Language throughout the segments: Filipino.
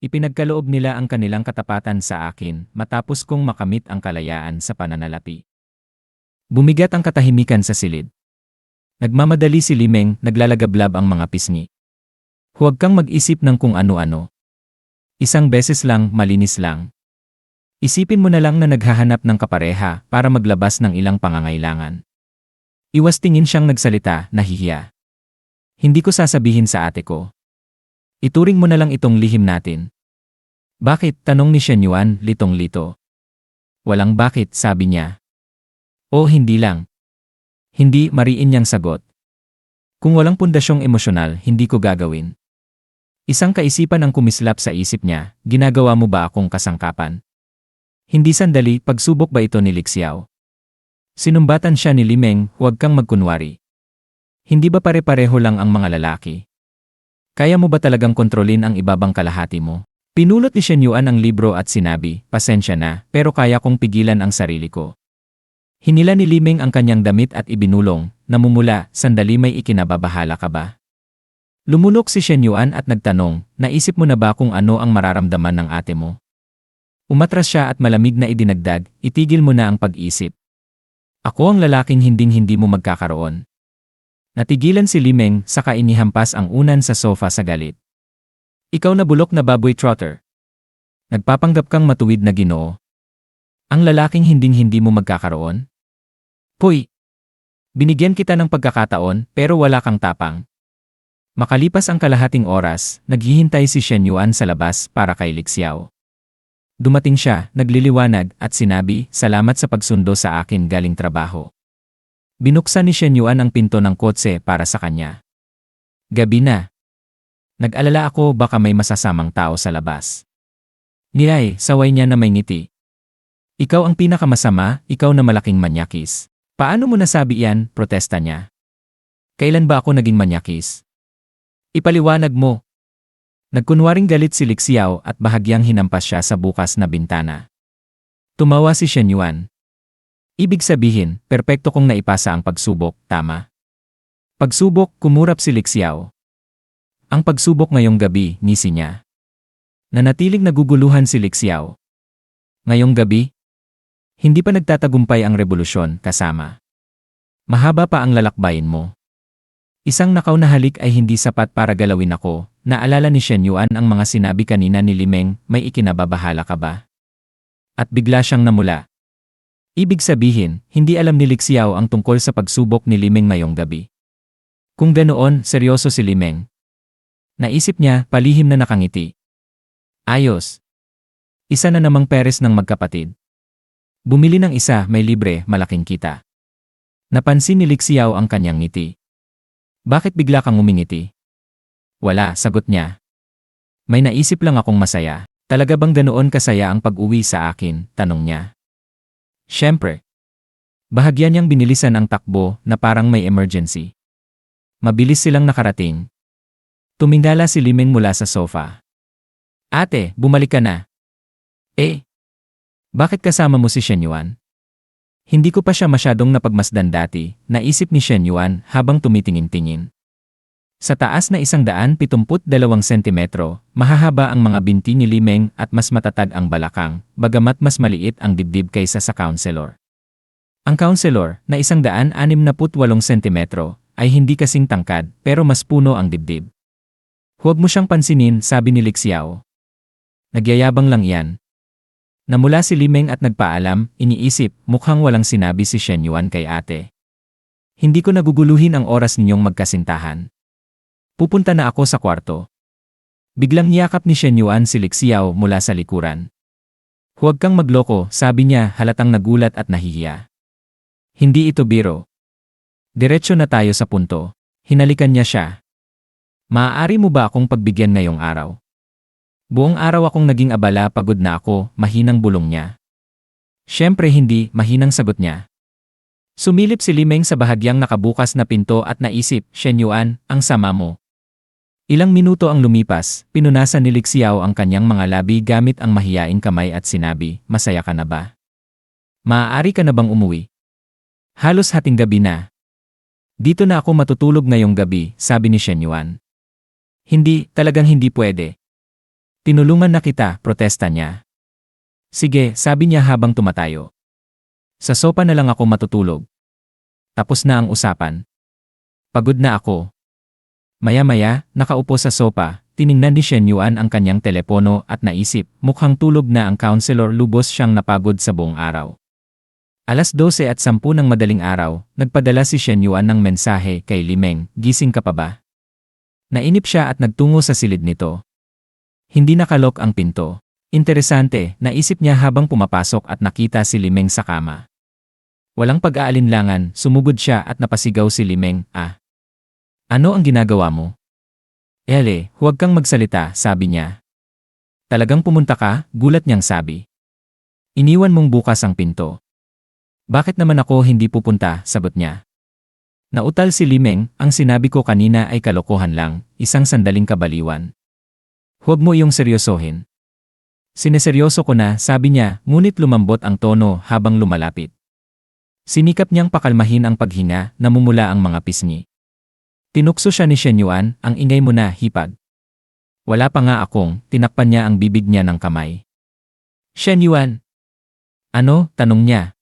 Ipinagkaloob nila ang kanilang katapatan sa akin matapos kong makamit ang kalayaan sa pananalapi. Bumigat ang katahimikan sa silid. Nagmamadali si Limeng, naglalagablab ang mga pisngi. Huwag kang mag-isip ng kung ano-ano. Isang beses lang, malinis lang. Isipin mo na lang na naghahanap ng kapareha para maglabas ng ilang pangangailangan. Iwas tingin siyang nagsalita, nahihiya. Hindi ko sasabihin sa ate ko. Ituring mo na lang itong lihim natin. Bakit? Tanong ni Shen Yuan, litong-lito. Walang bakit, sabi niya. O hindi lang. Hindi, mariin niyang sagot. Kung walang pundasyong emosyonal, hindi ko gagawin. Isang kaisipan ang kumislap sa isip niya, ginagawa mo ba akong kasangkapan? Hindi sandali, pagsubok ba ito ni Lixiao? Sinumbatan siya ni Limeng, huwag kang magkunwari. Hindi ba pare-pareho lang ang mga lalaki? Kaya mo ba talagang kontrolin ang ibabang kalahati mo? Pinulot ni Shen Yuan ang libro at sinabi, pasensya na, pero kaya kong pigilan ang sarili ko. Hinila ni Limeng ang kanyang damit at ibinulong, namumula, sandali may ikinababahala ka ba? Lumunok si Shen Yuan at nagtanong, naisip mo na ba kung ano ang mararamdaman ng ate mo? Umatras siya at malamig na idinagdag, itigil mo na ang pag-isip. Ako ang lalaking hinding-hindi mo magkakaroon. Natigilan si Limeng, saka inihampas ang unan sa sofa sa galit. Ikaw na bulok na baboy trotter. Nagpapanggap kang matuwid na Ginoo. Ang lalaking hinding-hindi mo magkakaroon? Hoy! Binigyan kita ng pagkakataon pero wala kang tapang. Makalipas ang kalahating oras, naghihintay si Shen Yuan sa labas para kay Lixiao. Dumating siya, nagliliwanag at sinabi, salamat sa pagsundo sa akin galing trabaho. Binuksan ni Shen Yuan ang pinto ng kotse para sa kanya. Gabi na. Nag-alala ako baka may masasamang tao sa labas. Nilay, saway niya na may ngiti. Ikaw ang pinakamasama, ikaw na malaking manyakis. Paano mo nasabi yan? Protesta niya. Kailan ba ako naging manyakis? Ipaliwanag mo. Nagkunwaring galit si Lixiao at bahagyang hinampas siya sa bukas na bintana. Tumawa si Shen Yuan. Ibig sabihin, perpekto kong naipasa ang pagsubok, tama? Pagsubok, kumurap si Lixiao. Ang pagsubok ngayong gabi, ngisi niya. Nanatiling naguguluhan si Lixiao. Ngayong gabi? Hindi pa nagtatagumpay ang revolusyon, kasama. Mahaba pa ang lalakbayin mo. Isang nakaw na halik ay hindi sapat para galawin ako. Naalala ni Shen Yuan ang mga sinabi kanina ni Limeng, may ikinababahala ka ba? At bigla siyang namula. Ibig sabihin, hindi alam ni Lixiao ang tungkol sa pagsubok ni Limeng ngayong gabi. Kung ganoon, seryoso si Limeng. Naisip niya, palihim na nakangiti. Ayos. Isa na namang peres ng magkapatid. Bumili ng isa, may libre, malaking kita. Napansin ni Lixiao ang kanyang ngiti. Bakit bigla kang umingiti? Wala, sagot niya. May naisip lang akong masaya. Talaga bang ganoon kasaya ang pag-uwi sa akin? Tanong niya. Siyempre. Bahagyan niyang binilisan ang takbo na parang may emergency. Mabilis silang nakarating. Tumingala si Limeng mula sa sofa. Ate, bumalik ka na. Bakit kasama mo si Shen Yuan? Hindi ko pa siya masyadong napagmasdan dati, naisip ni Shen Yuan habang tumitingin-tingin. Sa taas na 172 sentimetro, mahahaba ang mga binti ni Limeng at mas matatag ang balakang, bagamat mas maliit ang dibdib kaysa sa counselor. Ang counselor, na 168 sentimetro, ay hindi kasing tangkad pero mas puno ang dibdib. Huwag mo siyang pansinin, sabi ni Lixiao. Nagyayabang lang yan. Namula si Limeng at nagpaalam, iniisip, mukhang walang sinabi si Shen Yuan kay ate. Hindi ko naguguluhin ang oras ninyong magkasintahan. Pupunta na ako sa kwarto. Biglang niyakap ni Shen Yuan si Lixiao mula sa likuran. Huwag kang magloko, sabi niya halatang nagulat at nahihiya. Hindi ito biro. Diretso na tayo sa punto. Hinalikan niya siya. Maaari mo ba akong pagbigyan ngayong araw? Buong araw akong naging abala, pagod na ako, mahinang bulong niya. Siyempre hindi, mahinang sagot niya. Sumilip si Limeng sa bahagyang nakabukas na pinto at naisip, Shen Yuan, ang sama mo. Ilang minuto ang lumipas, pinunasan ni Lixiao ang kanyang mga labi gamit ang mahiyaing kamay at sinabi, masaya ka na ba? Maaari ka na bang umuwi? Halos hating gabi na. Dito na ako matutulog ngayong gabi, sabi ni Shen Yuan. Hindi, talagang hindi pwede. Tinulungan na kita, protesta niya. Sige, sabi niya habang tumatayo. Sa sopa na lang ako matutulog. Tapos na ang usapan. Pagod na ako. Maya-maya, nakaupo sa sopa, tiningnan ni Shen Yuan ang kanyang telepono at naisip, mukhang tulog na ang counselor, lubos siyang napagod sa buong araw. 12:10 ng madaling araw, nagpadala si Shen Yuan ng mensahe kay Limeng, gising ka pa ba? Nainip siya at nagtungo sa silid nito. Hindi nakalok ang pinto. Interesante, naisip niya habang pumapasok at nakita si Limeng sa kama. Walang pag-aalinlangan, sumugod siya at napasigaw si Limeng, Ano ang ginagawa mo? Huwag kang magsalita, sabi niya. Talagang pumunta ka? Gulat niyang sabi. Iniwan mong bukas ang pinto. Bakit naman ako hindi pupunta, sagot niya. Nautal si Limeng, ang sinabi ko kanina ay kalokohan lang, isang sandaling kabaliwan. Huwag mo iyong seryosohin. Sineseryoso ko na, sabi niya, ngunit lumambot ang tono habang lumalapit. Sinikap niyang pakalmahin ang paghinga, namumula ang mga pisngi. Tinukso siya ni Shen Yuan, ang ingay mo na, hipag. Wala pa nga akong, tinakpan niya ang bibig niya ng kamay. Shen Yuan. Ano? Tanong niya.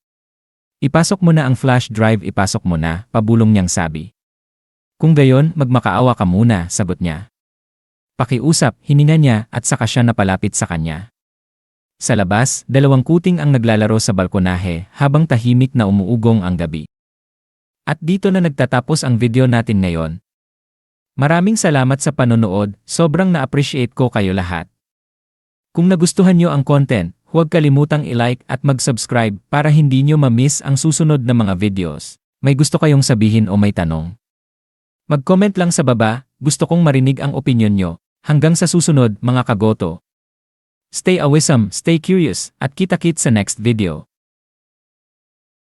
Ipasok mo na ang flash drive, ipasok mo na, pabulong niyang sabi. Kung gayon, magmakaawa ka muna, sagot niya. Pakiusap, hininga niya at saka siya napalapit sa kanya. Sa labas, 2 kuting ang naglalaro sa balkonahe habang tahimik na umuugong ang gabi. At dito na nagtatapos ang video natin ngayon. Maraming salamat sa panonood, sobrang na-appreciate ko kayo lahat. Kung nagustuhan nyo ang content, huwag kalimutang i-like at mag-subscribe para hindi nyo ma-miss ang susunod na mga videos. May gusto kayong sabihin o may tanong? Mag-comment lang sa baba, gusto kong marinig ang opinyon nyo. Hanggang sa susunod mga kagoto. Stay awesome, stay curious, at kita-kits sa next video.